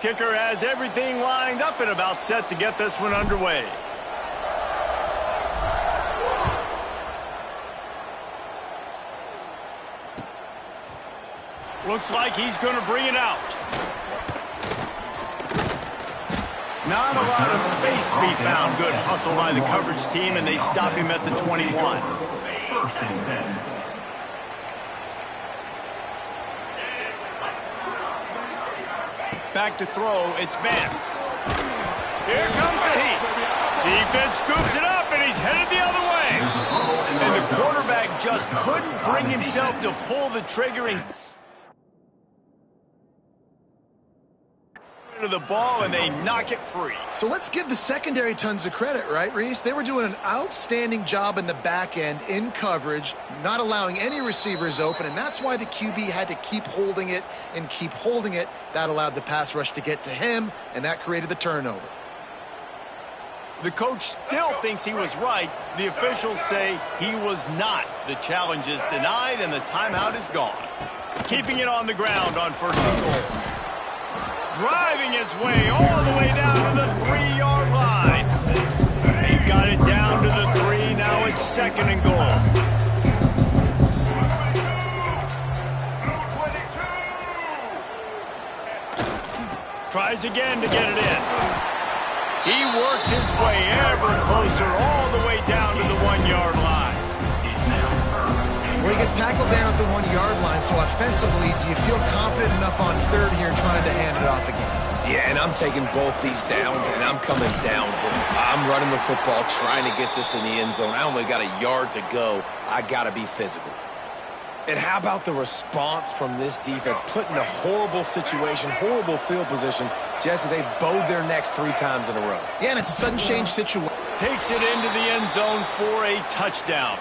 Kicker has everything lined up and about set to get this one underway. Looks like he's going to bring it out. Not a lot of space to be found. Good hustle by the coverage team, and they stop him at the 21. First and 10. Back to throw, it's Vance. Here comes the heat. Defense scoops it up, and he's headed the other way. And the quarterback just couldn't bring himself to pull the trigger and to the ball, and they knock it free. So let's give the secondary tons of credit, right, Reese? They were doing an outstanding job in the back end in coverage, not allowing any receivers open, and that's why the QB had to keep holding it and keep holding it. That allowed the pass rush to get to him, and that created the turnover. The coach still thinks he was right. The officials say he was not. The challenge is denied, and the timeout is gone. Keeping it on the ground on first and goal. Driving his way all the way down to the 3-yard line. He got it down to the 3. Now it's second and goal. Tries again to get it in. He works his way ever closer all the way down to the 1-yard line. Well, he gets tackled down at the 1-yard line, so offensively, do you feel confident enough on third here trying to hand it off again? Yeah, and I'm taking both these downs, and I'm coming downhill. I'm running the football, trying to get this in the end zone. I only got a yard to go. I got to be physical. And how about the response from this defense? Put in a horrible situation, horrible field position. Jesse, they bowed their necks 3 times in a row. Yeah, and it's a sudden change situation. Takes it into the end zone for a touchdown.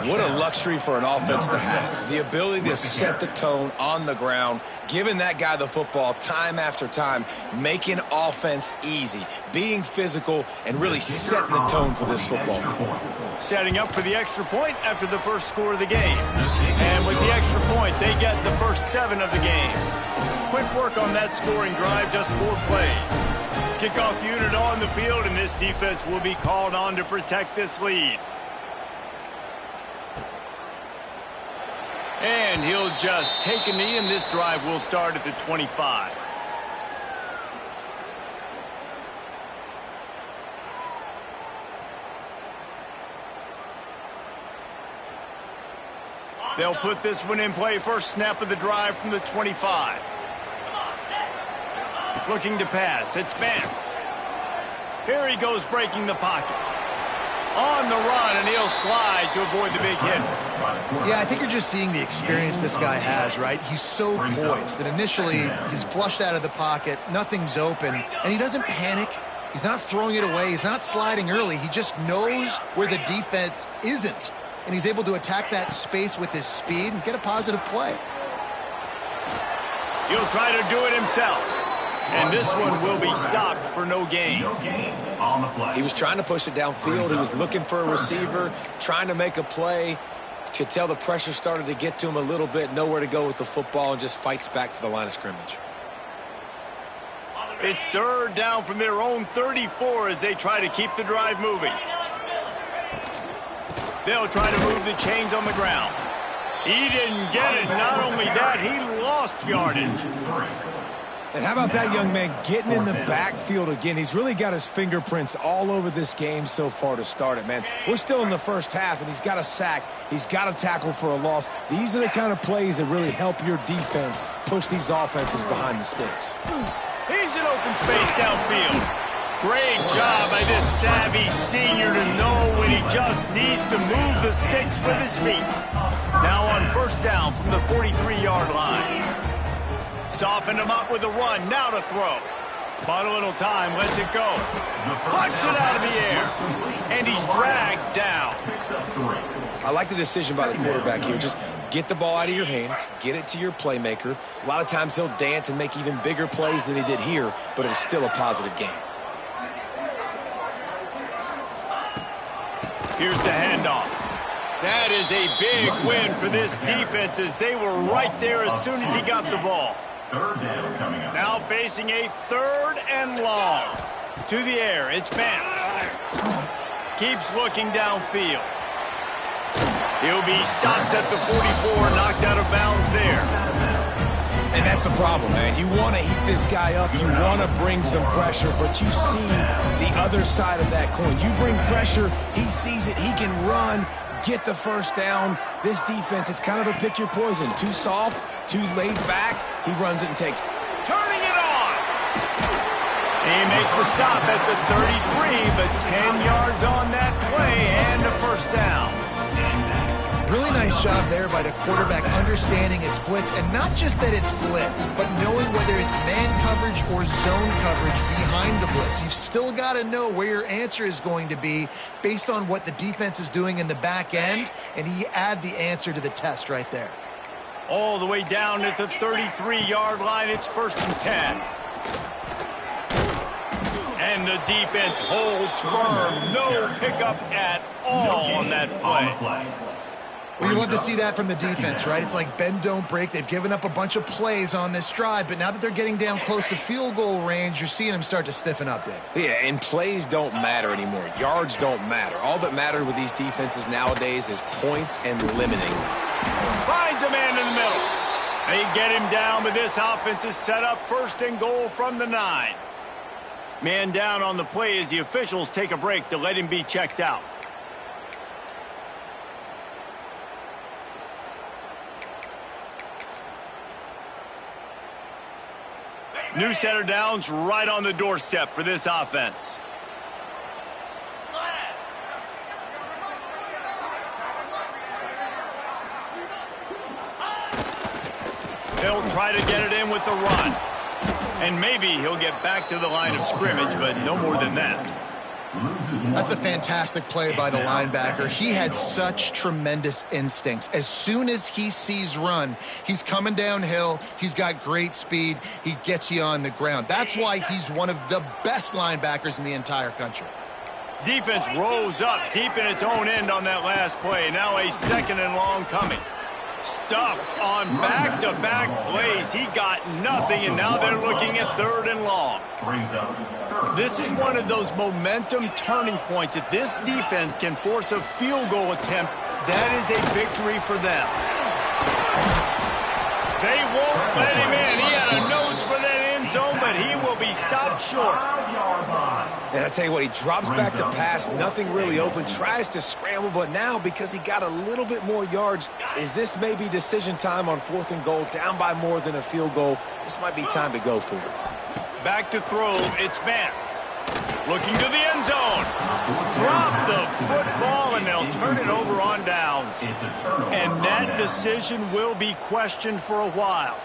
What a luxury for an offense to have. The ability to set the tone on the ground, giving that guy the football time after time, making offense easy, being physical, and really setting the tone for this football game. Setting up for the extra point after the first score of the game. And with the extra point, they get the first 7 of the game. Quick work on that scoring drive, just 4 plays. Kickoff unit on the field, and this defense will be called on to protect this lead. And he'll just take a knee, and this drive will start at the 25. They'll put this one in play. First snap of the drive from the 25. Looking to pass. It's Vance. Here he goes breaking the pocket. On the run, and he'll slide to avoid the big hit. Yeah, I think you're just seeing the experience this guy has, right? He's so poised that initially he's flushed out of the pocket, nothing's open, and he doesn't panic. He's not throwing it away. He's not sliding early. He just knows where the defense isn't, and he's able to attack that space with his speed and get a positive play. He'll try to do it himself, and this one will be stopped for no gain. He was trying to push it downfield. He was looking for a receiver, trying to make a play. Could tell the pressure started to get to him a little bit, nowhere to go with the football, and just fights back to the line of scrimmage. It's third down from their own 34 as they try to keep the drive moving. They'll try to move the chains on the ground. He didn't get it. Not only that, he lost yardage. And how about that young man getting in the backfield again? He's really got his fingerprints all over this game so far to start it, man. We're still in the first half, and he's got a sack. He's got a tackle for a loss. These are the kind of plays that really help your defense push these offenses behind the sticks. He's in open space downfield. Great job by this savvy senior to know when he just needs to move the sticks with his feet. Now on first down from the 43-yard line. Softened him up with a run, now to throw. Bought a little time, lets it go. Punts it out of the air, and he's dragged down. I like the decision by the quarterback here. Just get the ball out of your hands, get it to your playmaker. A lot of times he'll dance and make even bigger plays than he did here, but it was still a positive game. Here's the handoff. That is a big win for this defense as they were right there as soon as he got the ball. Third down coming up. Now facing a 3rd and long. To the air, it's Vance. Keeps looking downfield. He'll be stopped at the 44, knocked out of bounds there. And that's the problem, man. You want to heat this guy up. You want to bring some pressure, but you see the other side of that coin. You bring pressure, he sees it, he can run, get the first down. This defense, it's kind of a pick your poison. Too soft, too laid back. He runs it and takes. Turning it on. He makes the stop at the 33, but 10 yards on that play and a first down. Really nice job there by the quarterback understanding it's blitz, and not just that it's blitz, but knowing whether it's man coverage or zone coverage behind the blitz. You've still got to know where your answer is going to be based on what the defense is doing in the back end, and he add the answer to the test right there. All the way down at the 33-yard line, it's 1st and 10. And the defense holds firm. No pickup at all on that play. Well, you love to see that from the defense, right? It's like bend, don't break. They've given up a bunch of plays on this drive, but now that they're getting down close to field goal range, you're seeing them start to stiffen up there. Yeah, and plays don't matter anymore. Yards don't matter. All that matters with these defenses nowadays is points and limiting them. Finds a man in the middle. They get him down, but this offense is set up 1st and goal from the 9. Man down on the play as the officials take a break to let him be checked out. New set of downs right on the doorstep for this offense. He'll try to get it in with the run. And maybe he'll get back to the line of scrimmage, but no more than that. That's a fantastic play by the linebacker. He has such tremendous instincts. As soon as he sees run, he's coming downhill. He's got great speed. He gets you on the ground. That's why he's one of the best linebackers in the entire country. Defense rose up deep in its own end on that last play. Now a 2nd and long coming. Stuffed on back-to-back plays. He got nothing, and now they're looking at 3rd and long. This is one of those momentum turning points. If this defense can force a field goal attempt, that is a victory for them. They won't let him in. He had a nose for that end zone, but he will be stopped short. And I tell you what, he drops back to pass, nothing really open, tries to scramble, but now because he got a little bit more yards, is this maybe decision time on 4th and goal, down by more than a field goal? This might be time to go for it. Back to throw, it's Vance. Looking to the end zone. Drop the football, and they'll turn it over on downs. And that decision will be questioned for a while.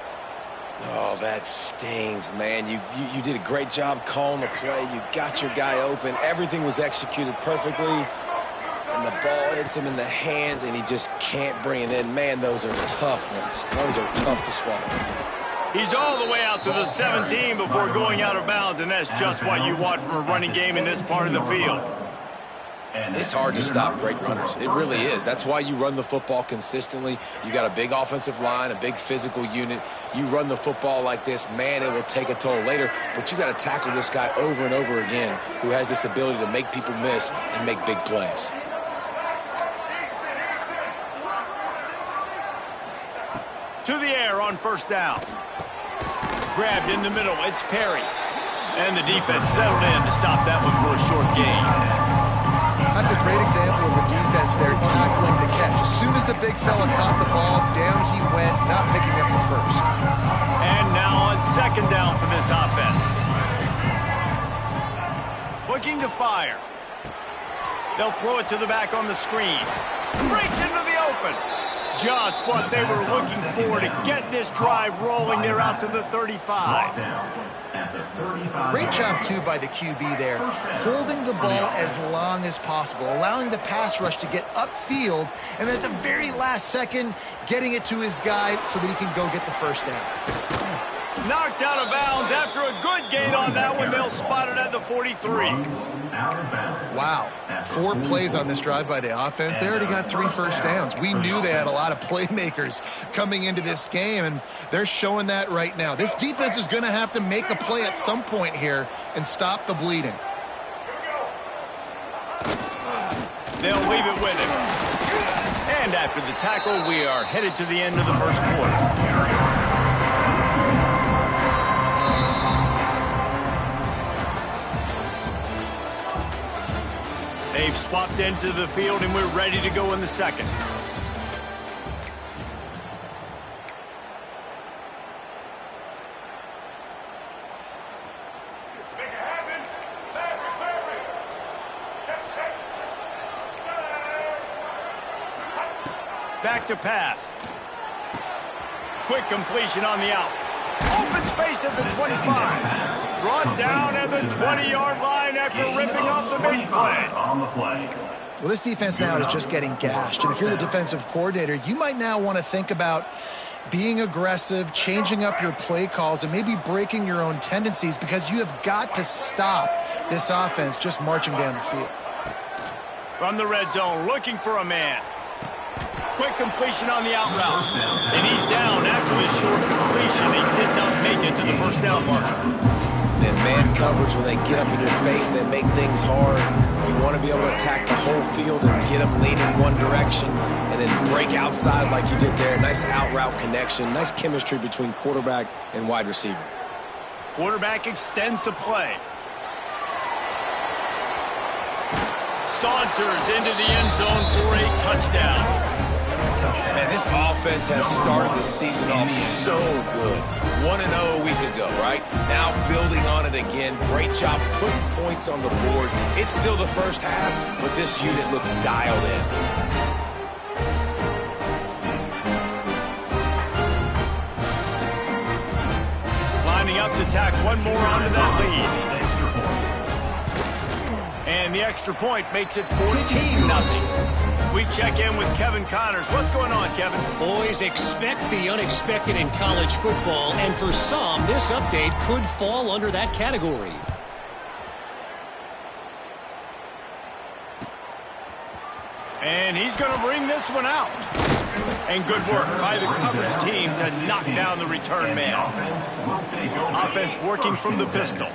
Oh, that stings, man. You did a great job calling the play. You got your guy open. Everything was executed perfectly. And the ball hits him in the hands, and he just can't bring it in. Man, those are tough ones. Those are tough to swallow. He's all the way out to the 17 before going out of bounds, and that's just what you want from a running game in this part of the field. It's hard to stop great runners. It really is. That's why you run the football consistently. You got a big offensive line, a big physical unit. You run the football like this, man, it will take a toll later. But you got to tackle this guy over and over again who has this ability to make people miss and make big plays. To the air on 1st down. Grabbed in the middle. It's Perry. And the defense settled in to stop that one for a short gain. That's a great example of the defense there tackling the catch. As soon as the big fella caught the ball, down he went, not picking up the first. And now on 2nd down for this offense. Looking to fire. They'll throw it to the back on the screen. Breaks into the open. Just what they were looking for to get this drive rolling. They're out to the 35. Great job, too, by the QB there, holding the ball as long as possible, allowing the pass rush to get upfield, and at the very last second, getting it to his guy so that he can go get the first down. Knocked out of bounds after a good gain on that one. They'll spot it at the 43. Wow. 4 plays on this drive by the offense. They already got 3 first downs. We knew they had a lot of playmakers coming into this game, and they're showing that right now. This defense is going to have to make a play at some point here and stop the bleeding. They'll leave it with him. And after the tackle, we are headed to the end of the first quarter. They've swapped into the field, and we're ready to go in the second. Back to pass. Quick completion on the out. Open space at the 25. Brought down at the 20-yard line after ripping off the big play. Well, this defense now is just getting gashed. And if you're the defensive coordinator, you might now want to think about being aggressive, changing up your play calls, and maybe breaking your own tendencies, because you have got to stop this offense just marching down the field. From the red zone, looking for a man. Quick completion on the out route. And he's down after the short completion. He did not make it to the first down marker. And man coverage, when they get up in your face, they make things hard. You want to be able to attack the whole field and get them leaning one direction and then break outside like you did there. Nice out route connection. Nice chemistry between quarterback and wide receiver. Quarterback extends the play. Saunters into the end zone for a touchdown. Man, this offense has started the season off so good. 1-0 a week ago, right? Now building on it again. Great job putting points on the board. It's still the first half, but this unit looks dialed in. Lining up to tack one more onto that lead. And the extra point makes it 14-0. We check in with Kevin Connors. What's going on, Kevin? Boys, expect the unexpected in college football, and for some, this update could fall under that category. And he's going to bring this one out. And good work by the coverage team to knock down the return man. Offense working from the pistol.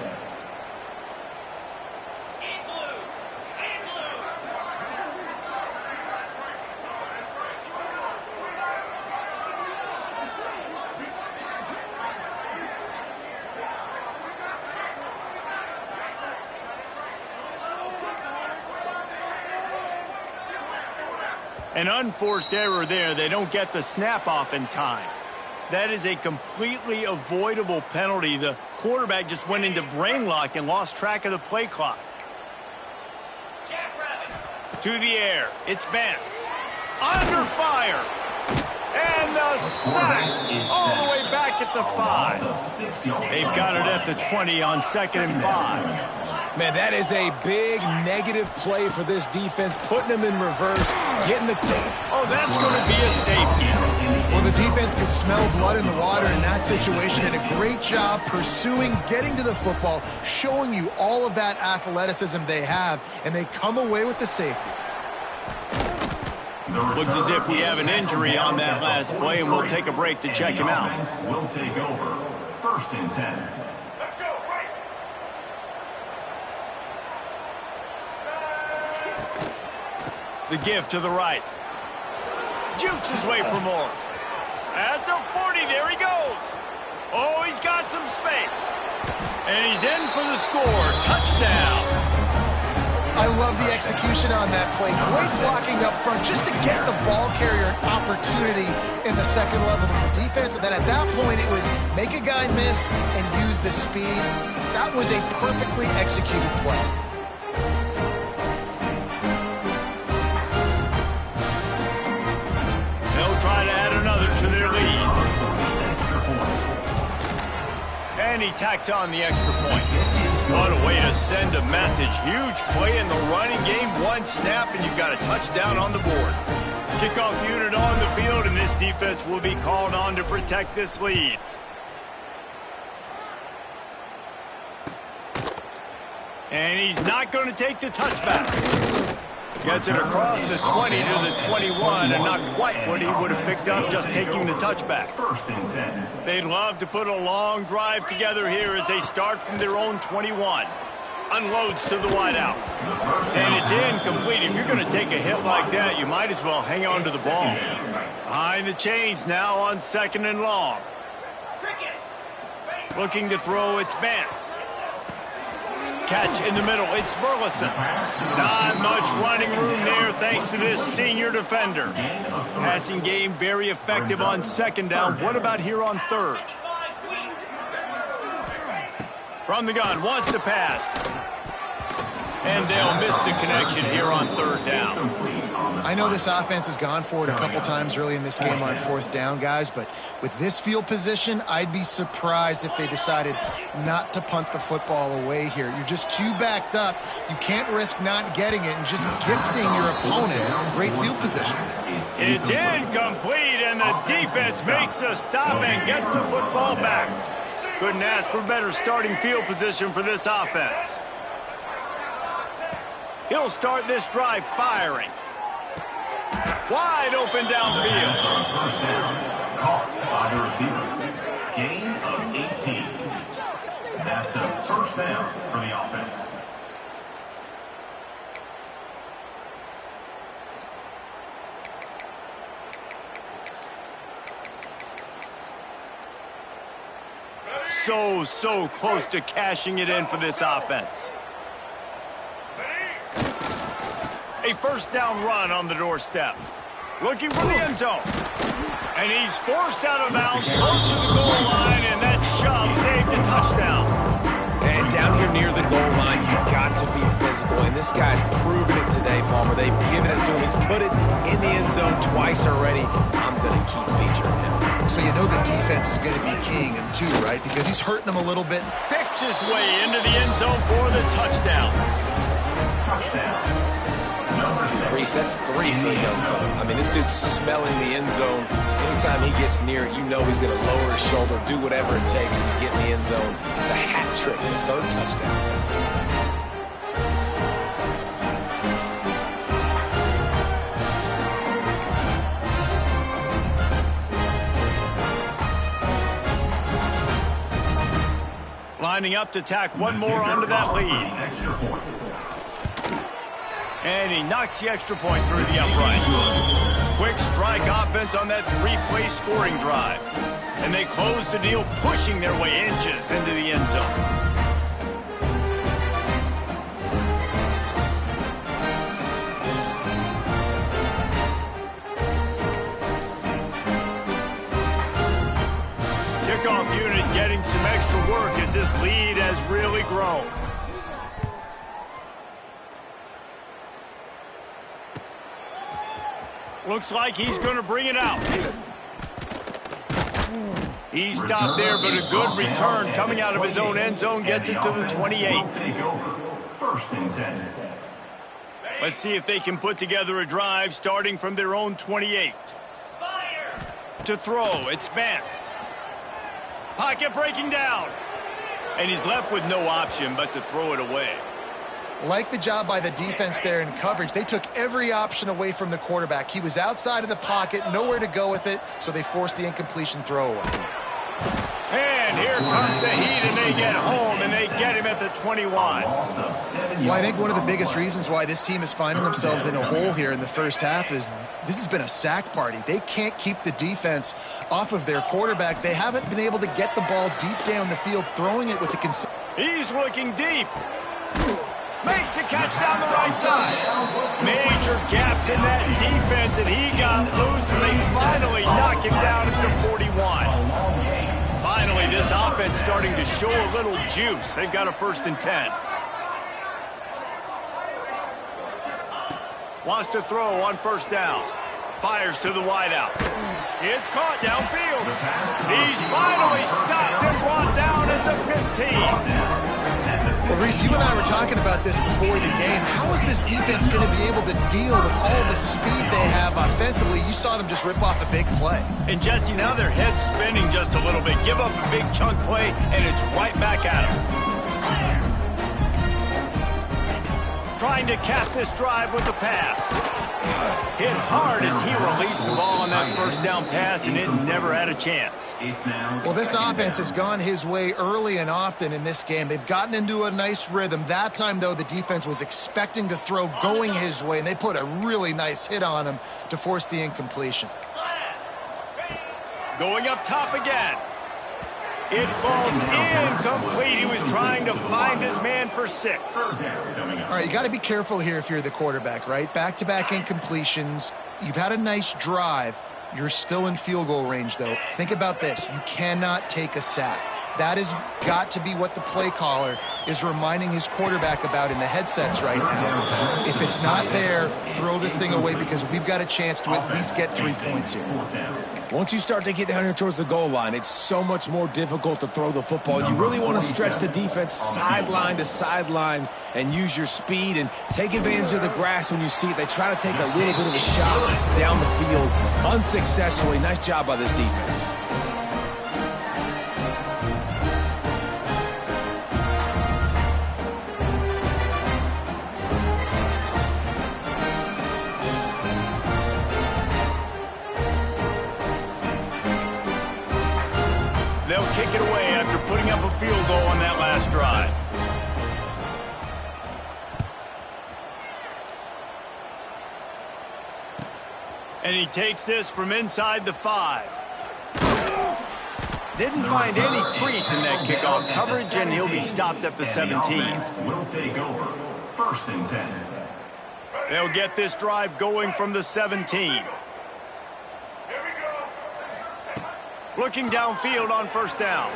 An unforced error there. They don't get the snap off in time. That is a completely avoidable penalty. The quarterback just went into brain lock and lost track of the play clock. To the air. It's Vance. Under fire. And the sack all the way back at the 5. They've got it at the 20 on 2nd and 5. Man, that is a big negative play for this defense, putting them in reverse, getting the... Oh, that's going to be a safety. Well, the defense could smell blood in the water in that situation, and a great job pursuing, getting to the football, showing you all of that athleticism they have, and they come away with the safety. Looks as if we have an injury on that last play, and we'll take a break to check him out. Will take over. 1st and 10. The give to the right. Jukes his way for more. At the 40, there he goes. Oh, he's got some space. And he's in for the score. Touchdown. I love the execution on that play. Great blocking up front just to get the ball carrier an opportunity in the second level of the defense. And then at that point, it was make a guy miss and use the speed. That was a perfectly executed play. Try to add another to their lead. And he tacks on the extra point. What a way to send a message. Huge play in the running game. One snap and you've got a touchdown on the board. Kickoff unit on the field, and this defense will be called on to protect this lead. And he's not going to take the touchback. Gets it across the 20 to the 21, and not quite what he would have picked up just taking the touchback. First and 10. They'd love to put a long drive together here as they start from their own 21. Unloads to the wideout. And it's incomplete. If you're going to take a hit like that, you might as well hang on to the ball. Behind the chains now on 2nd and long. Looking to throw, it's Vance. Catch in the middle, it's Burleson. Not much running room there thanks to this senior defender. Passing game very effective on 2nd down. What about here on 3rd? From the gun, wants to pass. And they'll miss the connection here on 3rd down. I know this offense has gone for it a couple times early in this game on 4th down, guys, but with this field position, I'd be surprised if they decided not to punt the football away here. You're just too backed up. You can't risk not getting it and just gifting your opponent great field position. It's incomplete, and the defense makes a stop and gets the football back. Couldn't ask for better starting field position for this offense. He'll start this drive firing. Wide open downfield. First down. Caught by the receiver. Gain of 18. That's a first down for the offense. So close to cashing it in for this offense. A first down run on the doorstep. Looking for the end zone. And he's forced out of bounds, close to the goal line, and that shove saved a touchdown. And down here near the goal line, you've got to be physical. And this guy's proven it today, Palmer. They've given it to him. He's put it in the end zone twice already. I'm going to keep featuring him. So you know the defense is going to be keying him too, right? Because he's hurting them a little bit. Picks his way into the end zone for the touchdown. Touchdown. Reese, that's 3 for a young fella. I mean, this dude's smelling the end zone. Anytime he gets near it, you know he's going to lower his shoulder, do whatever it takes to get in the end zone. The hat trick, the 3rd touchdown. Lining up to tack one more onto that lead. Extra point. And he knocks the extra point through the uprights. Quick strike offense on that 3-play scoring drive. And they close the deal, pushing their way inches into the end zone. Kickoff unit getting some extra work as this lead has really grown. Looks like he's going to bring it out. He stopped there, but a good return coming out of his own end zone gets it to the 28. First and 10. Let's see if they can put together a drive starting from their own 28. To throw, it's Vance. Pocket breaking down. And he's left with no option but to throw it away. Like the job by the defense there in coverage. They took every option away from the quarterback. He was outside of the pocket, nowhere to go with it, so they forced the incompletion throwaway. And here comes the heat, and they get home, and they get him at the 21. Well, I think one of the biggest reasons why this team is finding themselves in a hole here in the first half is this has been a sack party. They can't keep the defense off of their quarterback. They haven't been able to get the ball deep down the field, throwing it with the... He's looking deep. Makes the catch down the right side. Major gaps in that defense, and he got loose, and they finally knock him down at the 41. Finally, this offense starting to show a little juice. They've got a 1st and 10. Wants to throw on 1st down. Fires to the wideout. It's caught downfield. He's finally stopped and brought down at the 15. Well, Reese, you and I were talking about this before the game. How is this defense going to be able to deal with all the speed they have offensively? You saw them just rip off a big play. And, Jesse, now their head's spinning just a little bit. Give up a big chunk play, and it's right back at them. trying to cap this drive with the pass. Hit hard as he released the ball on that first down pass, and it never had a chance. Well, this offense has gone his way early and often in this game. They've gotten into a nice rhythm. That time, though, the defense was expecting to throw going his way, and they put a really nice hit on him to force the incompletion. Going up top again. It falls incomplete. He was trying to find his man for 6. All right, you got to be careful here if you're the quarterback, right? Back-to-back incompletions. You've had a nice drive. You're still in field goal range, though. Think about this. You cannot take a sack. That has got to be what the play caller is reminding his quarterback about in the headsets right now. If it's not there, throw this thing away because we've got a chance to at least get 3 points here. Once you start to get down here towards the goal line, it's so much more difficult to throw the football. You really want to stretch the defense sideline to sideline and use your speed and take advantage of the grass when you see it. They try to take a little bit of a shot down the field unsuccessfully. Nice job by this defense. They'll kick it away after putting up a field goal on that last drive. And he takes this from inside the 5. Didn't find any crease in that kickoff coverage, and he'll be stopped at the 17. Will take over. 1st and 10. They'll get this drive going from the 17. Looking downfield on 1st down.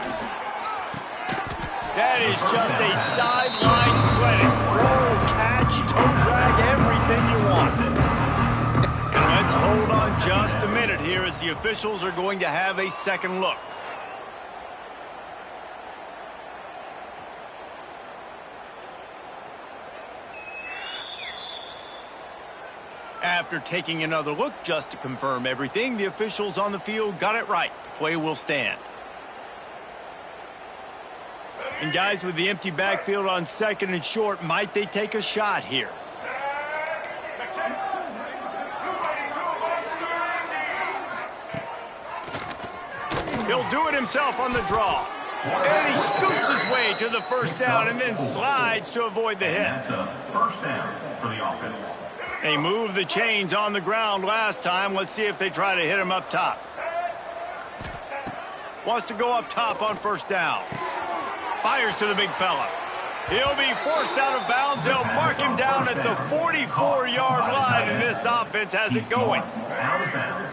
That is just a sideline clinic. Throw, catch, toe drag, everything you want. And let's hold on just a minute here as the officials are going to have a second look. After taking another look just to confirm everything, the officials on the field got it right. The play will stand. And guys, with the empty backfield on 2nd and short, might they take a shot here? He'll do it himself on the draw. And he scoots his way to the 1st down and then slides to avoid the hit. That's a 1st down for the offense. They moved the chains on the ground last time. Let's see if they try to hit him up top. Wants to go up top on 1st down. Fires to the big fella. He'll be forced out of bounds. They'll mark him down at the 44-yard line, and this offense has it going.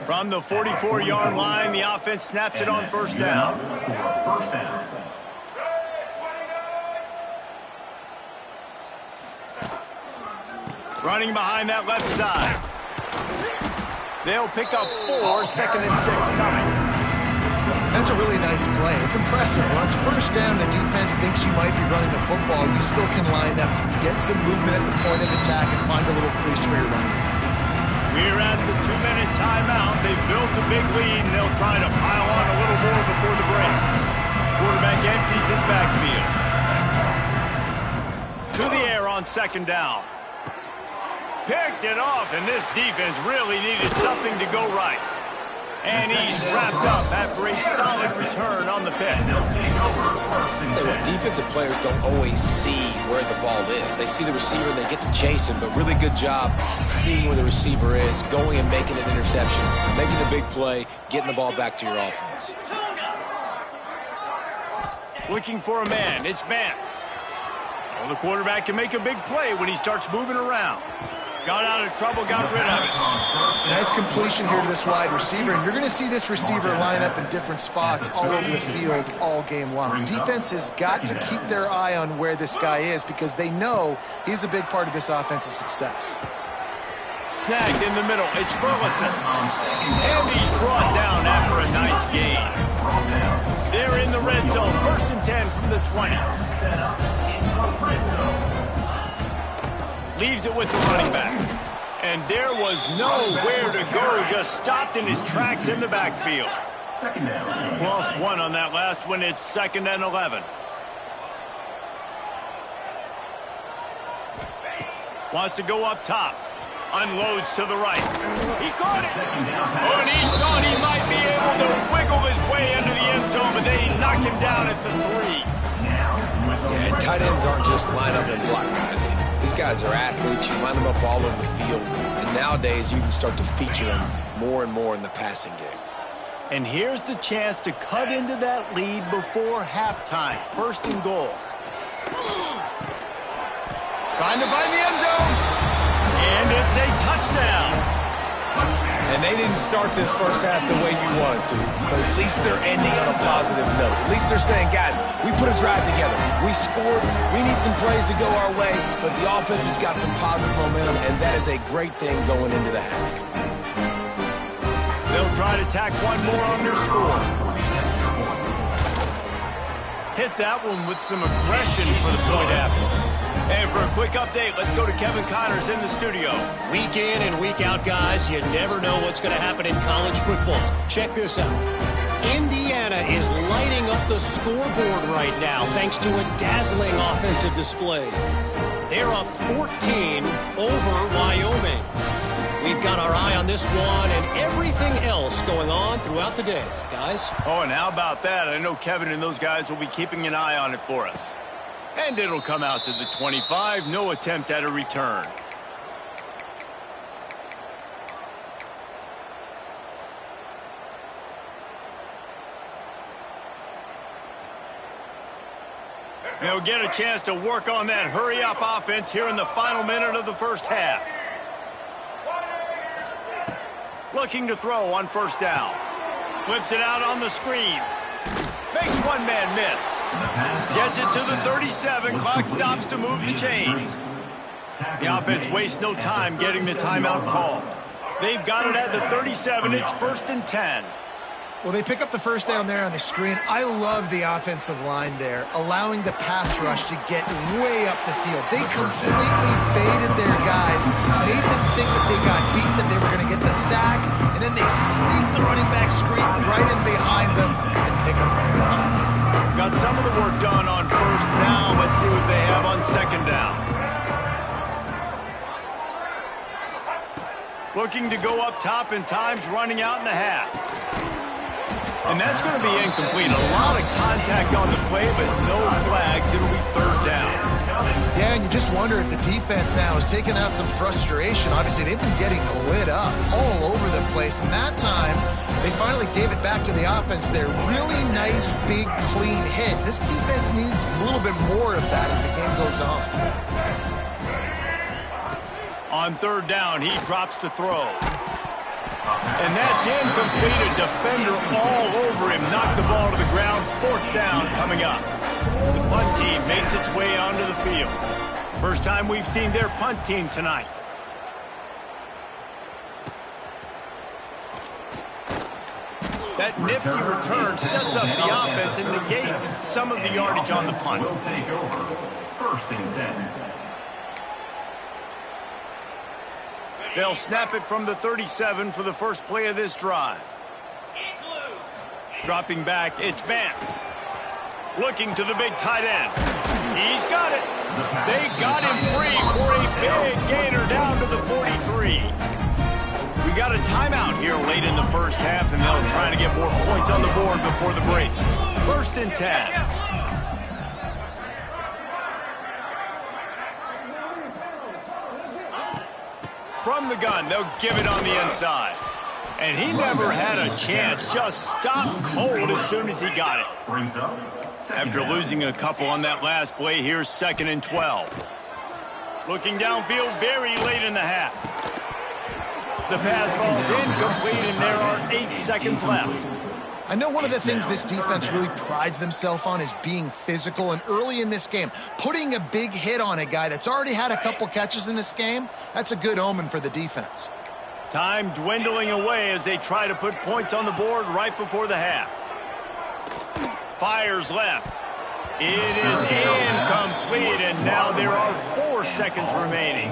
From the 44-yard line, the offense snaps it on 1st down. 1st down. Running behind that left side. They'll pick up 4, 2nd and 6 coming. That's a really nice play. It's impressive. Once 1st down, the defense thinks you might be running the football. You still can line up, get some movement at the point of attack, and find a little crease for your running. We're at the 2-minute timeout. They've built a big lead, and they'll try to pile on a little more before the break. Quarterback empties his backfield. To the air on 2nd down. Picked it off, and this defense really needed something to go right. And he's wrapped up after a solid return on the pick. Defensive players don't always see where the ball is. They see the receiver, they get to chase him, but really good job seeing where the receiver is, going and making an interception, making the big play, getting the ball back to your offense. Looking for a man. It's Vance. Well, the quarterback can make a big play when he starts moving around. Got out of trouble, got rid of it. Nice completion here to this wide receiver, and you're going to see this receiver line up in different spots all over the field all game long. Defense has got to keep their eye on where this guy is because they know he's a big part of this offense's success. Snagged in the middle. It's Burleson. And he's brought down after a nice gain. They're in the red zone. 1st and 10 from the 20. Leaves it with the running back. And there was nowhere to go, just stopped in his tracks in the backfield. Lost 1 on that last one. It's 2nd and 11. Wants to go up top. Unloads to the right. He caught it. Oh, and he thought he might be able to wiggle his way into the end zone, but they knock him down at the 3. Yeah, and tight ends aren't just line up and block guys. These guys are athletes. You line them up all over the field. And nowadays, you can start to feature them more and more in the passing game. And here's the chance to cut into that lead before halftime. 1st and goal. Trying to find the end zone. And it's a touchdown. And they didn't start this first half the way you wanted to, but at least they're ending on a positive note. At least they're saying, guys, we put a drive together. We scored. We need some plays to go our way, but the offense has got some positive momentum, and that is a great thing going into the half. They'll try to tack one more on their score. Hit that one with some aggression for the point after. And for a quick update, let's go to Kevin Connors in the studio. Week in and week out, guys, you never know what's going to happen in college football. Check this out. Indiana is lighting up the scoreboard right now thanks to a dazzling offensive display. They're up 14 over Wyoming. We've got our eye on this one and everything else going on throughout the day, guys. Oh, and how about that? I know Kevin and those guys will be keeping an eye on it for us. And it'll come out to the 25. No attempt at a return. They'll get a chance to work on that hurry-up offense here in the final minute of the first half. Looking to throw on 1st down. Flips it out on the screen. Makes one man miss. Gets it to the 37. Clock stops to move the chains. The offense wastes no time getting the timeout called. They've got it at the 37. It's 1st and 10. Well, they pick up the 1st down there on the screen. I love the offensive line there, allowing the pass rush to get way up the field. They completely baited their guys, made them think that they got beaten, that they were going to get the sack, and then they sneak the running back screen right in behind them and pick up the first. Got some of the work done on 1st down. Let's see what they have on 2nd down. Looking to go up top, and time's running out in the half. And that's going to be incomplete. A lot of contact on the play, but no flags. It'll be 3rd down. Yeah, and you just wonder if the defense now is taking out some frustration. Obviously, they've been getting lit up all over the place. And that time, they finally gave it back to the offense there. Really nice, big, clean hit. This defense needs a little bit more of that as the game goes on. On 3rd down, he drops to throw. And that's incomplete. A defender all over him. Knocked the ball to the ground. 4th down coming up. The punt team makes its way onto the field. First time we've seen their punt team tonight. That nifty return sets up the offense and negates some of the yardage on the punt. Will take over. 1st and 10. They'll snap it from the 37 for the first play of this drive. Dropping back, it's Vance. Looking to the big tight end. He's got it. They got him free for a big gainer down to the 43. We got a timeout here late in the first half, and they'll try to get more points on the board before the break. 1st and 10. From the gun, they'll give it on the inside. And he never had a chance, just stopped cold as soon as he got it. After losing a couple on that last play, here's 2nd and 12. Looking downfield very late in the half. The pass falls incomplete, and there are 8 seconds left. I know one of the things this defense really prides themselves on is being physical, and early in this game, putting a big hit on a guy that's already had a couple catches in this game, that's a good omen for the defense. Time dwindling away as they try to put points on the board right before the half. Fires left. It is incomplete, and now there are 4 seconds remaining.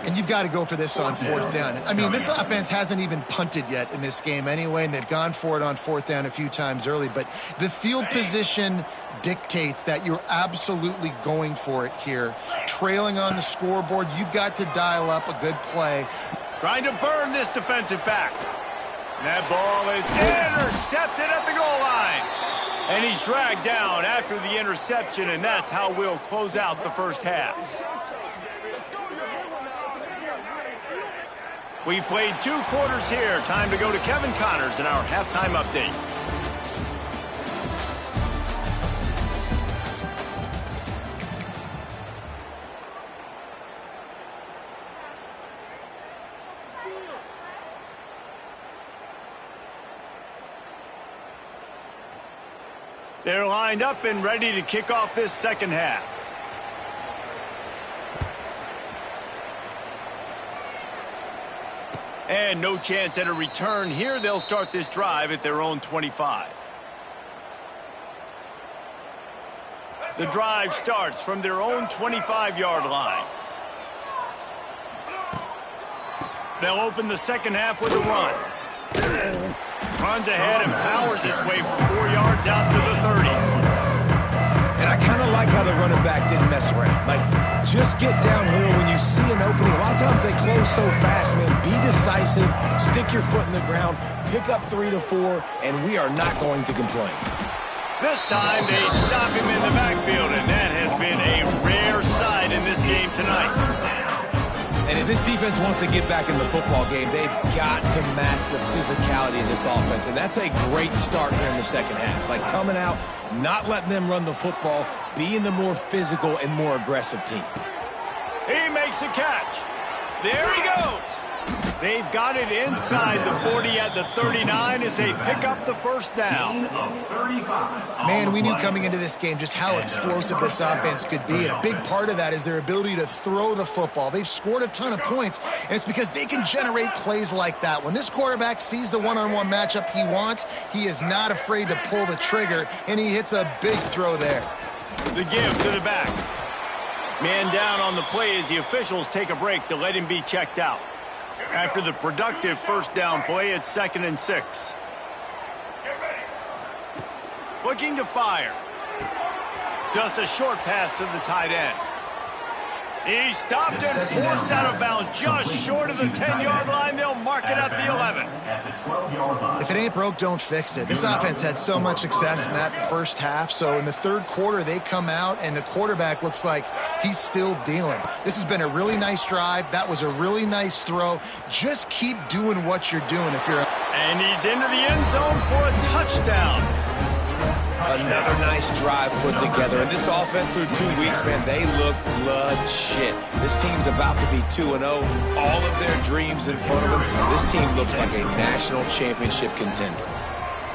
And you've got to go for this on 4th down. I mean, this offense hasn't even punted yet in this game anyway, and they've gone for it on 4th down a few times early. But the field position dictates that you're absolutely going for it here. Trailing on the scoreboard, you've got to dial up a good play. Trying to burn this defensive back. That ball is intercepted at the goal line. And he's dragged down after the interception, and that's how we'll close out the first half. We've played 2 quarters here. Time to go to Kevin Connors in our halftime update. They're lined up and ready to kick off this second half. And no chance at a return here. They'll start this drive at their own 25. The drive starts from their own 25-yard line. They'll open the second half with a run. Runs ahead and powers his way for 4 yards out to the 30. And I kind of like how the running back didn't mess around. Like, just get downhill when you see an opening. A lot of times they close so fast, man. Be decisive, stick your foot in the ground, pick up 3 to 4, and we are not going to complain. This time they stop him in the backfield, and that has been a rare sight in this game tonight. And if this defense wants to get back in the football game, they've got to match the physicality of this offense. And that's a great start here in the second half. Like coming out, not letting them run the football, being the more physical and more aggressive team. He makes a catch. There he goes. They've got it inside the 40 at the 39 as they pick up the first down. Man, we knew coming into this game just how explosive this offense could be, and a big part of that is their ability to throw the football. They've scored a ton of points, and it's because they can generate plays like that. When this quarterback sees the one-on-one matchup he wants, he is not afraid to pull the trigger, and he hits a big throw there. The give to the back. Man down on the play as the officials take a break to let him be checked out. After the productive first down play, it's 2nd and 6. Looking to fire. Just a short pass to the tight end. He stopped and forced out of bounds just short of the 10-yard line. They'll mark it at the 11. If it ain't broke, don't fix it. This offense had so much success in that first half, so in the third quarter they come out and the quarterback looks like he's still dealing. This has been a really nice drive. That was a really nice throw. Just keep doing what you're doing if you're... And he's into the end zone for a touchdown. Another nice drive put together. And this offense through 2 weeks, man, they look legit. This team's about to be 2-0. All of their dreams in front of them. This team looks like a national championship contender.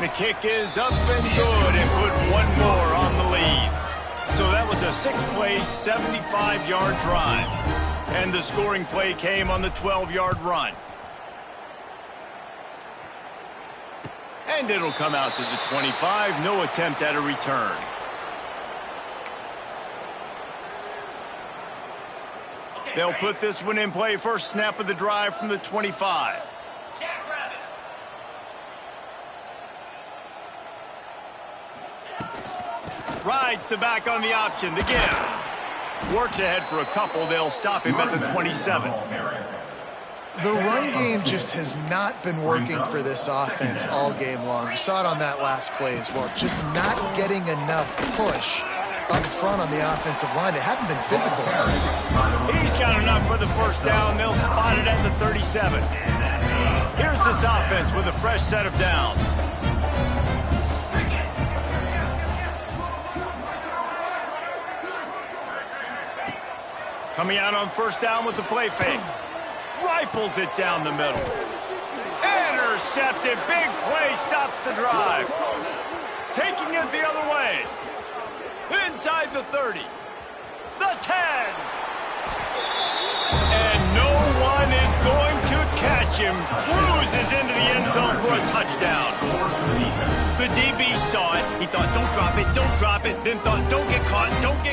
The kick is up and good and put one more on the lead. So that was a 6-play, 75-yard drive. And the scoring play came on the 12-yard run. And it'll come out to the 25. No attempt at a return. They'll put this one in play. First snap of the drive from the 25. Rides the back on the option. The give. Works ahead for a couple. They'll stop him at the 27. The run game just has not been working for this offense all game long. You saw it on that last play as well. Just not getting enough push up front on the offensive line. They haven't been physical. He's got enough for the first down. They'll spot it at the 37. Here's this offense with a fresh set of downs. Coming out on first down with the play fake. Rifles it down the middle. Intercepted. Big play stops the drive. Taking it the other way. Inside the 30. The 10. And no one is going to catch him. Cruises into the end zone for a touchdown. The DB saw it. He thought, don't drop it. Then thought, don't get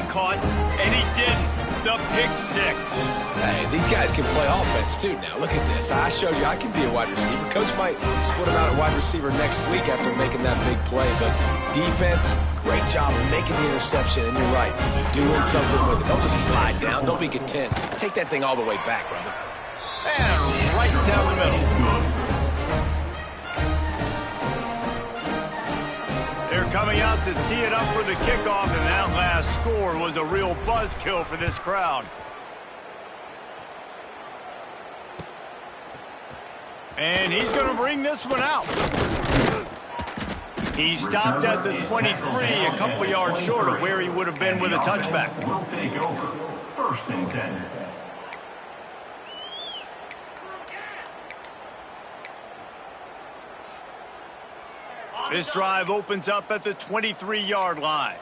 caught. And he didn't. The pick six. Hey, these guys can play offense, too, now. Look at this. I showed you I can be a wide receiver. Coach might split him out at wide receiver next week after making that big play. But defense, great job of making the interception. And you're right, doing something with it. Don't just slide down. Don't be content. Take that thing all the way back, brother. And right down the middle. They're coming out to tee it up for the kickoff, and that last score was a real buzzkill for this crowd. And he's going to bring this one out. He stopped at the 23, a couple yards short of where he would have been with a touchback. Will take over. First and 10. This drive opens up at the 23-yard line.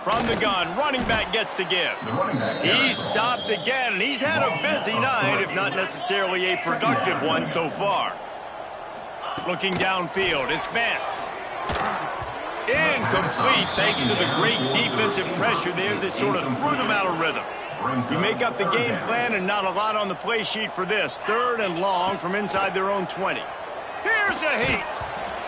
From the gun, running back gets to give. He's stopped again, and he's had a busy night, if not necessarily a productive one so far. Looking downfield, it's Vance. Incomplete, thanks to the great defensive pressure there that sort of threw them out of rhythm. You make up the game plan and not a lot on the play sheet for this. 3rd and long from inside their own 20. Here's a heat.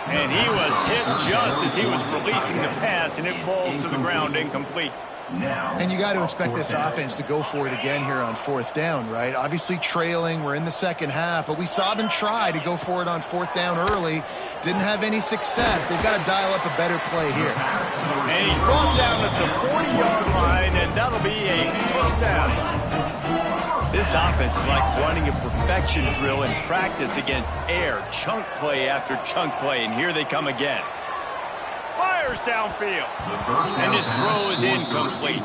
And he was hit just as he was releasing the pass, and it falls to the ground incomplete. And you got to expect this offense to go for it again here on 4th down, right? Obviously trailing, we're in the second half, but we saw them try to go for it on 4th down early. Didn't have any success. They've got to dial up a better play here. And he's brought down at the 40-yard line, and that'll be a first down. This offense is like running a perfection drill in practice against air, chunk play after chunk play, and here they come again. Fires downfield, and his throw is incomplete.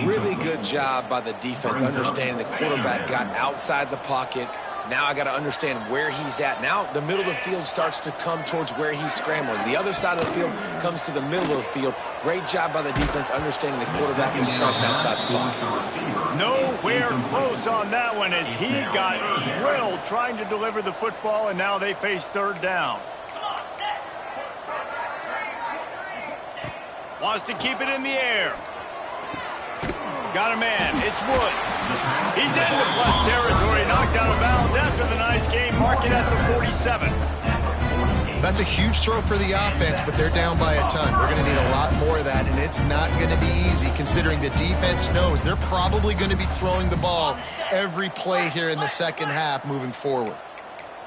Really good job by the defense understanding the quarterback got outside the pocket. Now I got to understand where he's at. Now the middle of the field starts to come towards where he's scrambling. The other side of the field comes to the middle of the field. Great job by the defense understanding the quarterback was pressed outside the pocket. Nowhere close on that one as he got drilled trying to deliver the football, and now they face 3rd down. Wants to keep it in the air. Got a man. It's Woods. He's into plus territory. Knocked out of bounds after the nice game. Mark it at the 47. That's a huge throw for the offense, but they're down by a ton. We're going to need a lot more of that, and it's not going to be easy considering the defense knows they're probably going to be throwing the ball every play here in the second half moving forward.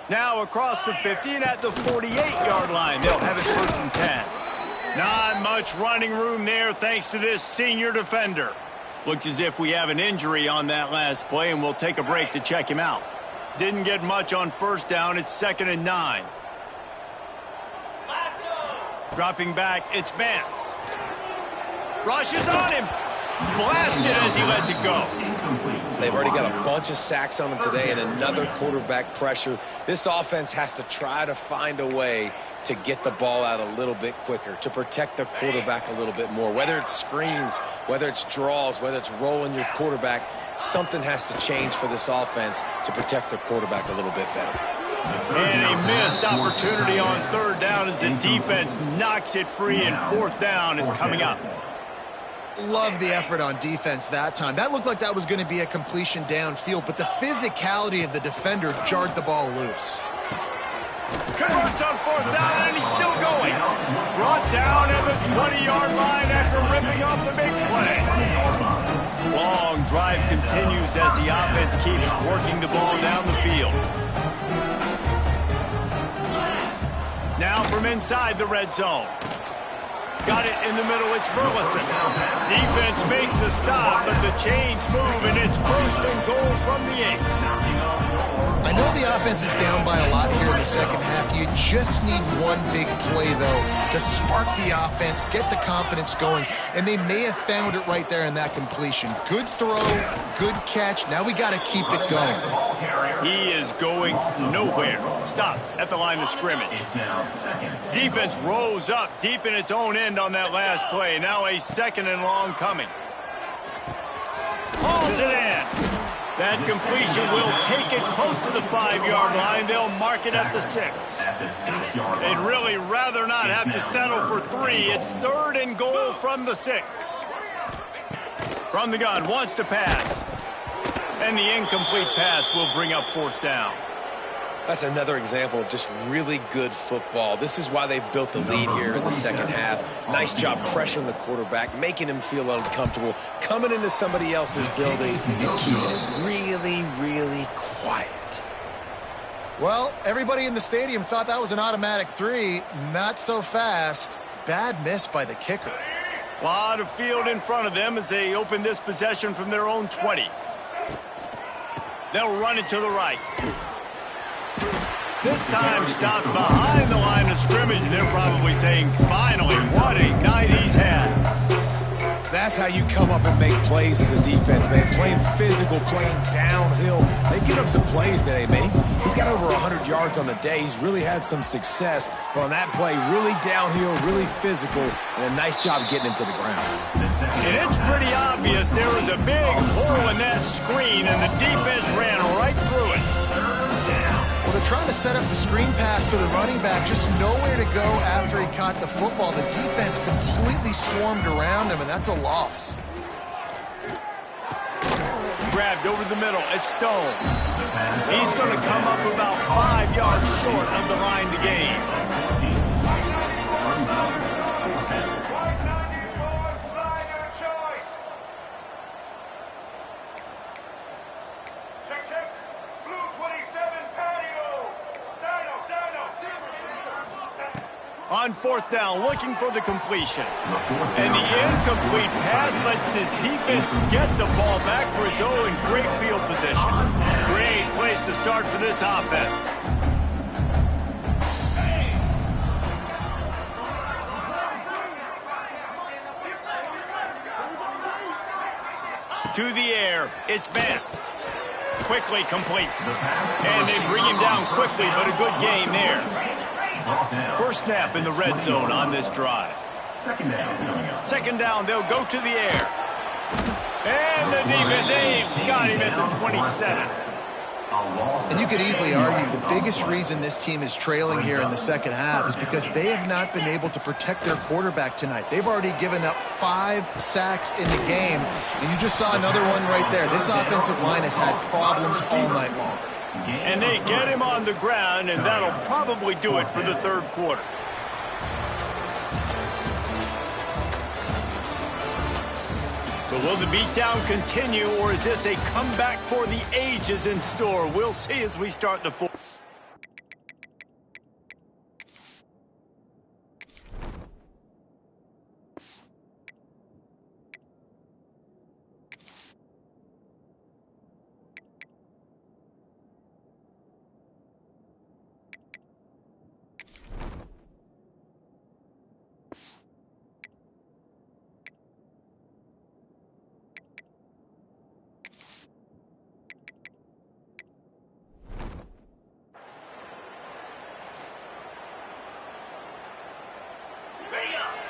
Now across the 50 and at the 48-yard line. They'll have it 1st and 10. Not much running room there thanks to this senior defender. Looks as if we have an injury on that last play, and we'll take a break to check him out. Didn't get much on 1st down. It's 2nd and 9. Dropping back, it's Vance. Rushes on him. Blasted as he lets it go. They've already got a bunch of sacks on them today and another quarterback pressure. This offense has to try to find a way to get the ball out a little bit quicker, to protect their quarterback a little bit more. Whether it's screens, whether it's draws, whether it's rolling your quarterback, something has to change for this offense to protect their quarterback a little bit better. And a missed opportunity on 3rd down as the defense knocks it free, and 4th down is coming up. Love the effort on defense that time. That looked like that was going to be a completion downfield, but the physicality of the defender jarred the ball loose. Converts on 4th down, and he's still going. Brought down at the 20-yard line after ripping off the big play. Long drive continues as the offense keeps working the ball down the field. Now from inside the red zone. Got it in the middle, it's Burleson. Defense makes a stop, but the chains move, and it's 1st and goal from the 8. I know the offense is down by a lot here in the second half. You just need one big play, though, to spark the offense, get the confidence going, and they may have found it right there in that completion. Good throw, good catch. Now we got to keep it going. He is going nowhere. Stop at the line of scrimmage. Defense rose up deep in its own end on that last play. Now a 2nd and long coming. Hauls it in. That completion will take it close to the 5-yard line. They'll mark it at the 6. They'd really rather not have to settle for 3. It's 3rd and goal from the 6. From the gun, wants to pass. And the incomplete pass will bring up 4th down. That's another example of just really good football. This is why they've built the lead here in the second half. Nice job pressuring the quarterback, making him feel uncomfortable, coming into somebody else's building, and keeping it really, really quiet. Well, everybody in the stadium thought that was an automatic 3. Not so fast. Bad miss by the kicker. A lot of field in front of them as they open this possession from their own 20. They'll run it to the right. This time stopped behind the line of scrimmage. They're probably saying, finally, what a night he's had. That's how you come up and make plays as a defense, man. Playing physical, playing downhill. They give up some plays today, man. He's got over 100 yards on the day. He's really had some success. But on that play, really downhill, really physical, and a nice job getting him to the ground. And it's pretty obvious there was a big hole in that screen, and the defense ran right through it. Well, they're trying to set up the screen pass to the running back, just nowhere to go after he caught the football. The defense completely swarmed around him, and that's a loss. Grabbed over the middle. It's Stone. He's going to come up about 5 yards short of the line to gain. On 4th down, looking for the completion. And the incomplete pass lets this defense get the ball back for its own in great field position. Great place to start for this offense. To the air, it's Vance. Quickly complete. And they bring him down quickly, but a good gain there. First snap in the red zone on this drive. Second down, they'll go to the air. And the defense got him at the 27. And you could easily argue the biggest reason this team is trailing here in the second half is because they have not been able to protect their quarterback tonight. They've already given up 5 sacks in the game, and you just saw another one right there. This offensive line has had problems all night long. And they get him on the ground, and that'll probably do it for the 3rd quarter. So will the beatdown continue, or is this a comeback for the ages in store? We'll see as we start the 4th.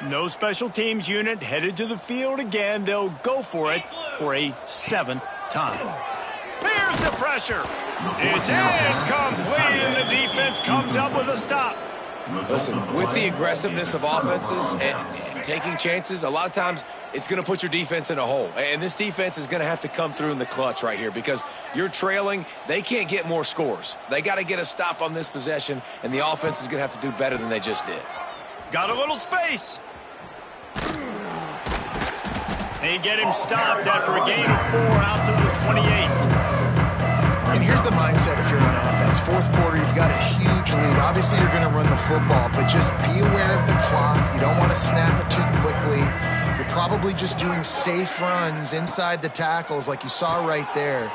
No special teams unit headed to the field again. They'll go for it for a 7th time. Here's the pressure. It's incomplete, and the defense comes up with a stop. Listen, with the aggressiveness of offenses and taking chances, a lot of times it's going to put your defense in a hole. And this defense is going to have to come through in the clutch right here because you're trailing. They can't get more scores. They got to get a stop on this possession, and the offense is going to have to do better than they just did. Got a little space. They get him stopped after a gain of 4 out to the 28. And here's the mindset if you're on offense. 4th quarter, you've got a huge lead. Obviously, you're going to run the football, but just be aware of the clock. You don't want to snap it too quickly. You're probably just doing safe runs inside the tackles like you saw right there.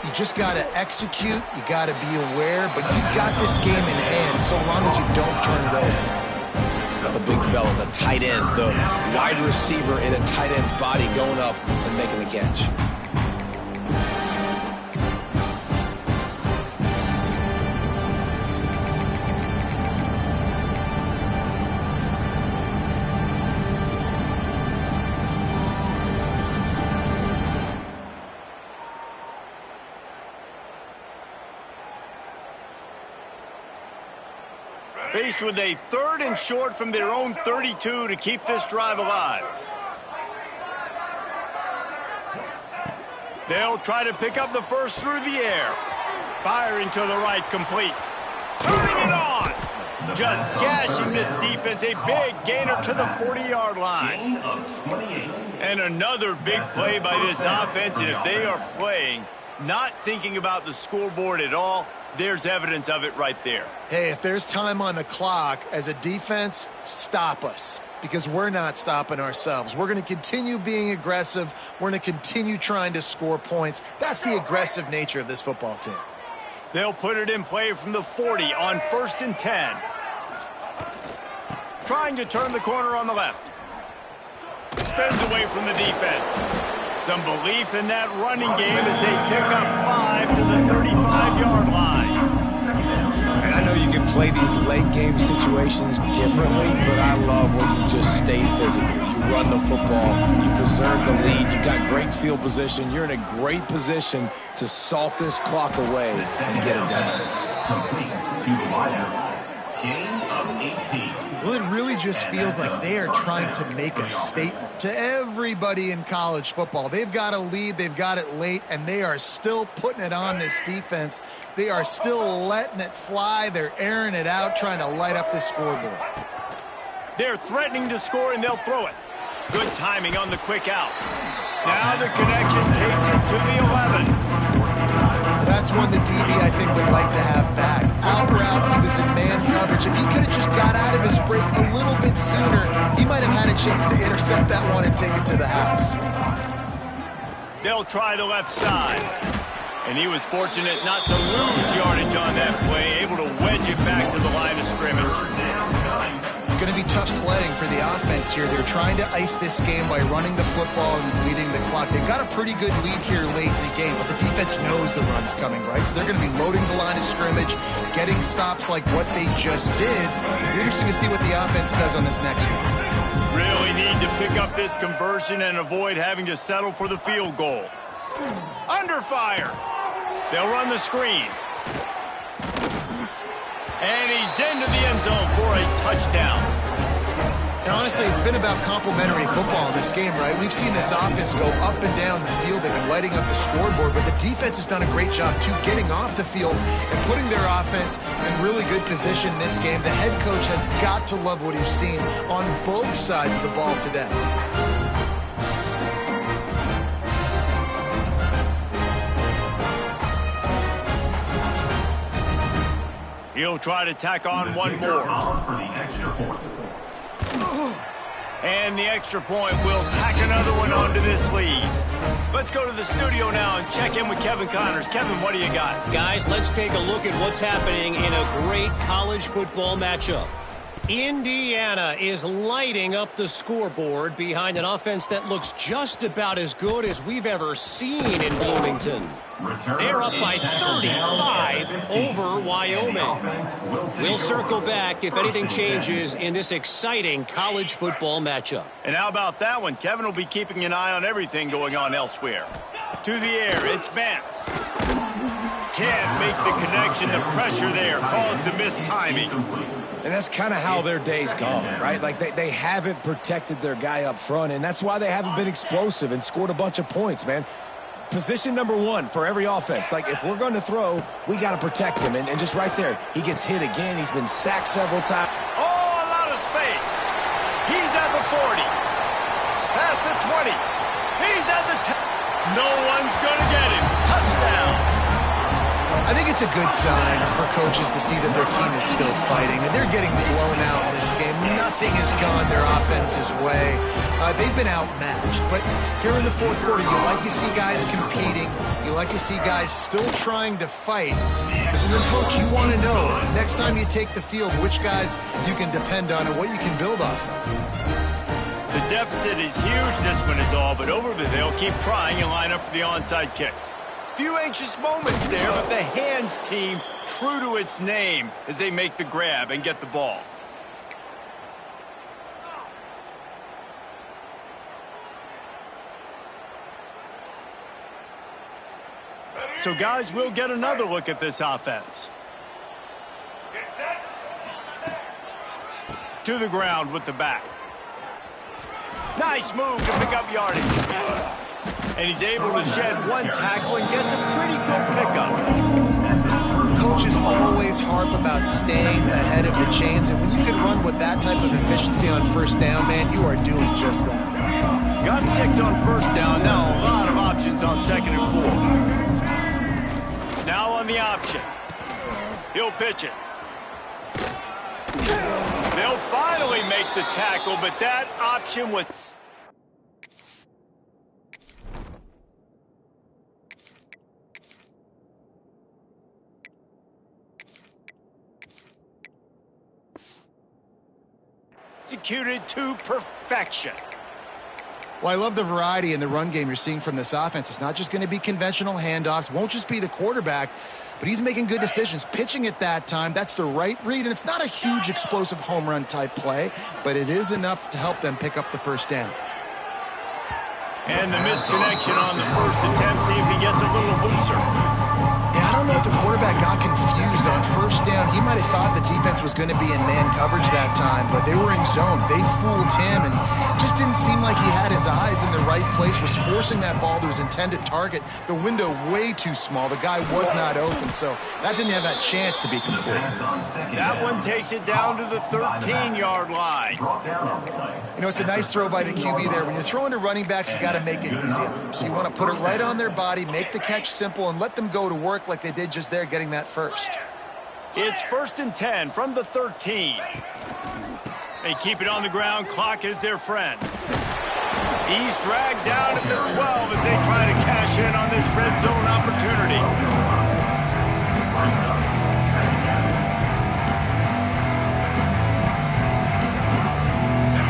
You just got to execute. You got to be aware, but you've got this game in hand so long as you don't turn it over. The big fella, the tight end, the wide receiver in a tight end's body going up and making the catch. Faced with a 3rd and short from their own 32 to keep this drive alive. They'll try to pick up the first through the air. Firing to the right, complete. Turning it on! Just gashing this defense, a big gainer to the 40-yard line. And another big play by this offense, and if they are playing, not thinking about the scoreboard at all, there's evidence of it right there. Hey, if there's time on the clock, as a defense, stop us. Because we're not stopping ourselves. We're going to continue being aggressive. We're going to continue trying to score points. That's the aggressive nature of this football team. They'll put it in play from the 40 on 1st and 10. Trying to turn the corner on the left. Spins away from the defense. Some belief in that running game as they pick up 5 to the 35-yard line. And I know you can play these late game situations differently, but I love when you just stay physical. You run the football, you preserve the lead, you got great field position, you're in a great position to salt this clock away and get it done. Complete to the wideout. Gain of 18. Well, it really just feels like they are trying to make a statement to everybody in college football. They've got a lead, they've got it late, and they are still putting it on this defense. They are still letting it fly. They're airing it out, trying to light up this scoreboard. They're threatening to score, and they'll throw it. Good timing on the quick out. Now the connection takes it to the 11. That's one the DB, I think, would like to have back. Out route, he was in man coverage. If he could have just got out of his break a little bit sooner, he might have had a chance to intercept that one and take it to the house. They'll try the left side. And he was fortunate not to lose yardage on that play, able to wedge it back to the line of scrimmage. It's going to be tough sledding for the offense here. They're trying to ice this game by running the football and bleeding the clock. They've got a pretty good lead here late in the game, but the defense knows the run's coming, right? So they're going to be loading the line of scrimmage, getting stops like what they just did. It'll be interesting to see what the offense does on this next one. Really need to pick up this conversion and avoid having to settle for the field goal. Under fire. They'll run the screen. And he's into the end zone for a touchdown. And honestly, it's been about complementary football in this game, right? We've seen this offense go up and down the field. They've been lighting up the scoreboard, but the defense has done a great job, too, getting off the field and putting their offense in really good position in this game. The head coach has got to love what he's seen on both sides of the ball today. He'll try to tack on one more. And the extra point will tack another one onto this lead. Let's go to the studio now and check in with Kevin Connors. Kevin, what do you got? Guys, let's take a look at what's happening in a great college football matchup. Indiana is lighting up the scoreboard behind an offense that looks just about as good as we've ever seen in Bloomington. They're up by 35 over Wyoming. We'll circle back if anything changes in this exciting college football matchup. And how about that one? Kevin will be keeping an eye on everything going on elsewhere. To the air, it's Vance. Can't make the connection. The pressure there caused the missed timing. And that's kind of how their day's gone, right? Like they haven't protected their guy up front, and that's why they haven't been explosive and scored a bunch of points, man. Position number one for every offense. Like, if we're going to throw, we got to protect him. And just right there, he gets hit again. He's been sacked several times. Oh, a lot of space. He's at the 40. Past the 20. He's at the 10. No one's going to get him. Touchdown. I think it's a good sign for coaches to see that their team is still fighting, and they're getting blown out in this game. Nothing has gone their offense's way. They've been outmatched, but here in the fourth quarter, you like to see guys competing. You like to see guys still trying to fight. Because as a coach, you want to know, next time you take the field, which guys you can depend on and what you can build off of. The deficit is huge, this one is all, but over there, they'll keep trying and line up for the onside kick. Few anxious moments there, but the hands team true to its name as they make the grab and get the ball. So guys, we'll get another look at this offense. to the ground with the back. Nice move to pick up yardage. And he's able to shed one tackle and gets a pretty good pickup. Coaches always harp about staying ahead of the chains, and when you can run with that type of efficiency on first down, man, you are doing just that. Got 6 on first down. Now a lot of options on 2nd and 4. Now on the option. He'll pitch it. They'll finally make the tackle, but that option was... executed to perfection. Well, I love the variety in the run game you're seeing from this offense. It's not just going to be conventional handoffs, won't just be the quarterback, but he's making good decisions. Pitching at that time, that's the right read, and it's not a huge explosive home run type play, but it is enough to help them pick up the first down. And the misconnection on the first attempt. See if he gets a little looser. Yeah, I don't know if the quarterback got confused on first down. He might have thought the defense was going to be in man coverage that time, but they were in zone. They fooled him, and just didn't seem like he had his eyes in the right place, was forcing that ball to his intended target. The window way too small. The guy was not open, so that didn't have that chance to be complete. That one takes it down to the 13-yard line. You know, it's a nice throw by the QB there. When you're throwing to running backs, you got to make it easy on them. So you want to put it right on their body, make the catch simple, and let them go to work like they did just there, getting that first. It's 1st and 10 from the 13. They keep it on the ground. Clock is their friend. He's dragged down at the 12 as they try to cash in on this red zone opportunity.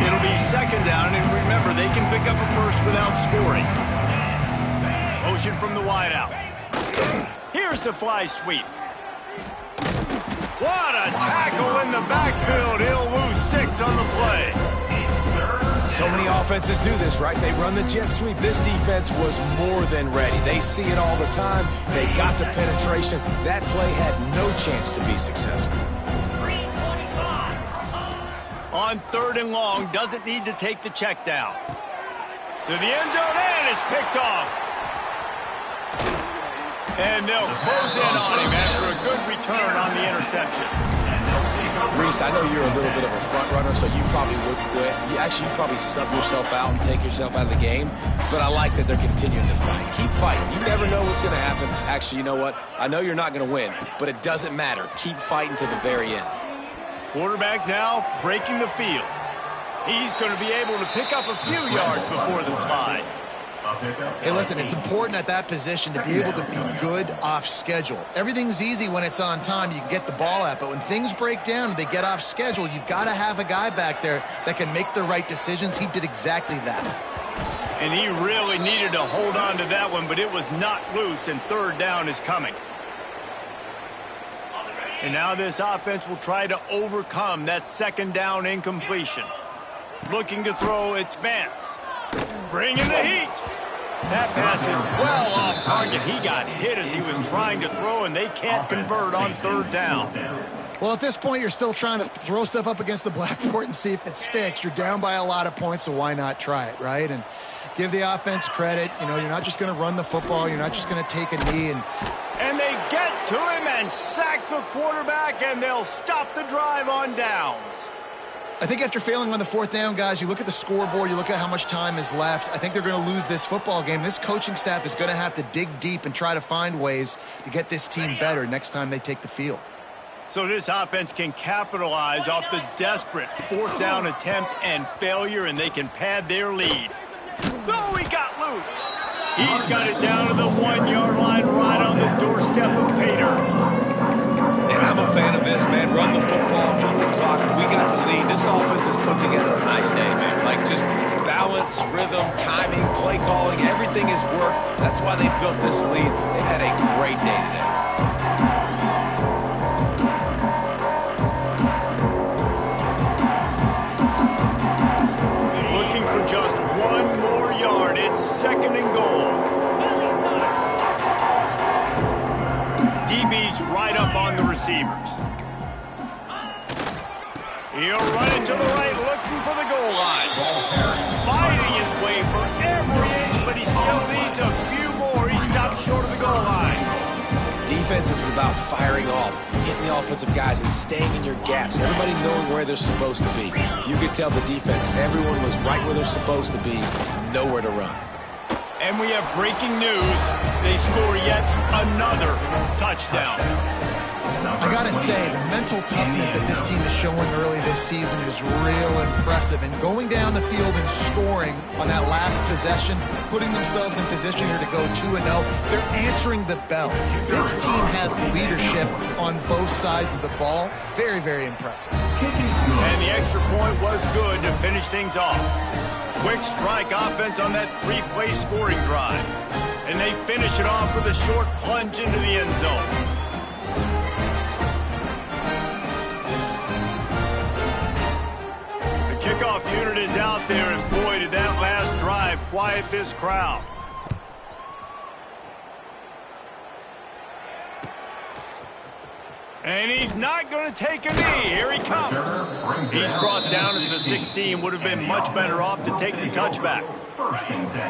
It'll be 2nd down, and remember, they can pick up a first without scoring. Motion from the wideout. Here's the fly sweep. What a tackle in the backfield. He'll lose 6 on the play. So many offenses do this, right? They run the jet sweep. This defense was more than ready. They see it all the time. They got the penetration. That play had no chance to be successful. On 3rd and long, doesn't need to take the check down. To the end zone, and it's picked off. And they'll close in on him after a good return on the interception. Reese, I know you're a little bit of a front runner, so you probably would quit. You probably sub yourself out and take yourself out of the game. But I like that they're continuing to fight. Keep fighting. You never know what's going to happen. Actually, you know what? I know you're not going to win, but it doesn't matter. Keep fighting to the very end. Quarterback now breaking the field. He's going to be able to pick up a few yards before the slide. Hey, listen, it's important at that position to be able to be good off schedule. Everything's easy when it's on time. You can get the ball out. But when things break down and they get off schedule, you've got to have a guy back there that can make the right decisions. He did exactly that. And he really needed to hold on to that one, but it was not loose, and 3rd down is coming. And now this offense will try to overcome that 2nd down incompletion. Looking to throw, it's Vance. Bringing the heat. That pass is well off target. He got hit as he was trying to throw, and they can't convert on 3rd down. Well, at this point, you're still trying to throw stuff up against the blackboard and see if it sticks. You're down by a lot of points, so why not try it, right? And give the offense credit. You know, you're not just going to run the football. You're not just going to take a knee. And they get to him and sack the quarterback, and they'll stop the drive on downs. I think after failing on the 4th down, guys, you look at the scoreboard, you look at how much time is left. I think they're going to lose this football game. This coaching staff is going to have to dig deep and try to find ways to get this team better next time they take the field. So this offense can capitalize off the desperate 4th down attempt and failure, and they can pad their lead. Oh, he got loose. He's got it down to the 1-yard line right on the doorstep of Pater. And I'm a fan of this, man. Run the football, beat the clock. We got the lead. This offense has put together a nice day, man. Like just balance, rhythm, timing, play calling, everything has worked. That's why they built this lead. They've had a great day today. Looking for just 1 more yard. It's 2nd and goal. DB's right up on the receivers. He'll run it to the right, looking for the goal line. Fighting his way for every inch, but he still needs a few more. He stops short of the goal line. Defense is about firing off, hitting the offensive guys and staying in your gaps. Everybody knowing where they're supposed to be. You could tell the defense, everyone was right where they're supposed to be, nowhere to run. And we have breaking news. They score yet another touchdown. I gotta say, the mental toughness that this team is showing early this season is real impressive. And going down the field and scoring on that last possession, putting themselves in position here to go 2-0, they're answering the bell. This team has leadership on both sides of the ball. Very, very impressive. And the extra point was good to finish things off. Quick strike offense on that three-play scoring drive. And they finish it off with a short plunge into the end zone. Kickoff unit is out there, and boy, did that last drive quiet this crowd. And he's not going to take a knee. Here he comes. He's brought down at the 16. Would have been much better off to take the touchback.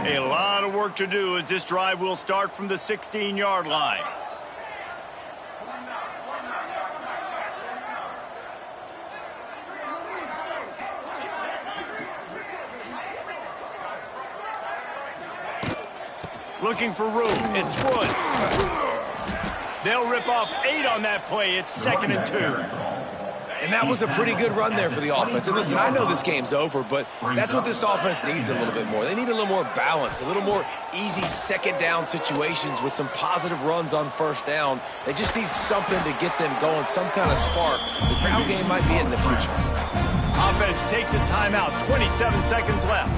A lot of work to do as this drive will start from the 16-yard line. Looking for room. It's Woods. They'll rip off 8 on that play. It's 2nd and 2. And that was a pretty good run there for the offense. And listen, I know this game's over, but that's what this offense needs a little bit more. They need a little more balance, a little more easy second down situations with some positive runs on first down. They just need something to get them going, some kind of spark. The ground game might be it in the future. Offense takes a timeout. 27 seconds left.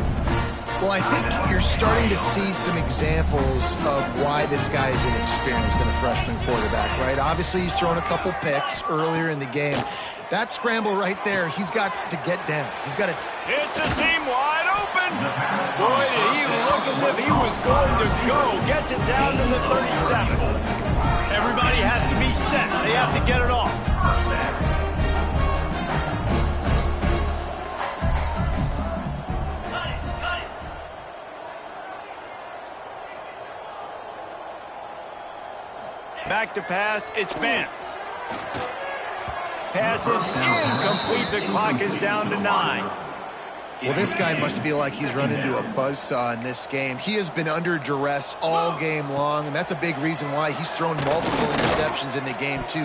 Well, I think you're starting to see some examples of why this guy is inexperienced in a freshman quarterback, right? Obviously, he's thrown a couple picks earlier in the game. That scramble right there, he's got to get down. He's got to... It's a seam wide open. Boy, did he look as if he was going to go. Gets it down to the 37. Everybody has to be set. They have to get it off. Back to pass, it's Vance. Pass is incomplete. The clock is down to 9. Well, this guy must feel like he's run into a buzzsaw in this game. He has been under duress all game long, and that's a big reason why he's thrown multiple interceptions in the game, too.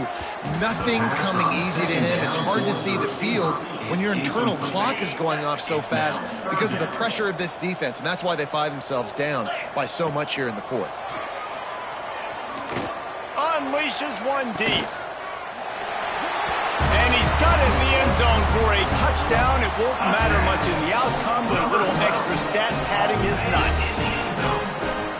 Nothing coming easy to him. It's hard to see the field when your internal clock is going off so fast because of the pressure of this defense, and that's why they find themselves down by so much here in the 4th. Unleashes one deep. And he's got it in the end zone for a touchdown. It won't matter much in the outcome, but a little extra stat padding is nice.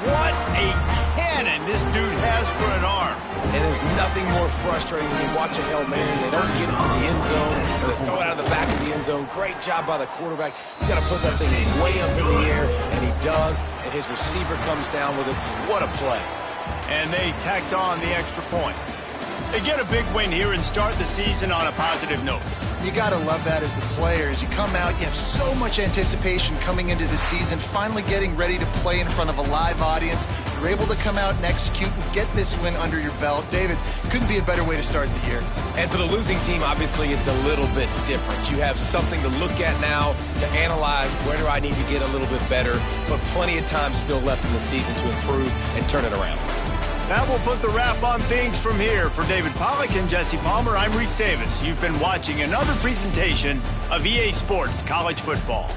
What a cannon this dude has for an arm. And there's nothing more frustrating when you watch a Hail Mary. They don't get it to the end zone, or they throw it out of the back of the end zone. Great job by the quarterback. You got to put that thing way up in the air, and he does, and his receiver comes down with it. What a play. And they tacked on the extra point. They get a big win here and start the season on a positive note. You got to love that as the players. You come out, you have so much anticipation coming into the season, finally getting ready to play in front of a live audience. You're able to come out and execute and get this win under your belt. David, couldn't be a better way to start the year. And for the losing team, obviously, it's a little bit different. You have something to look at now, to analyze where do I need to get a little bit better, but plenty of time still left in the season to improve and turn it around. That will put the wrap on things from here. For David Pollack and Jesse Palmer, I'm Reese Davis. You've been watching another presentation of EA Sports College Football.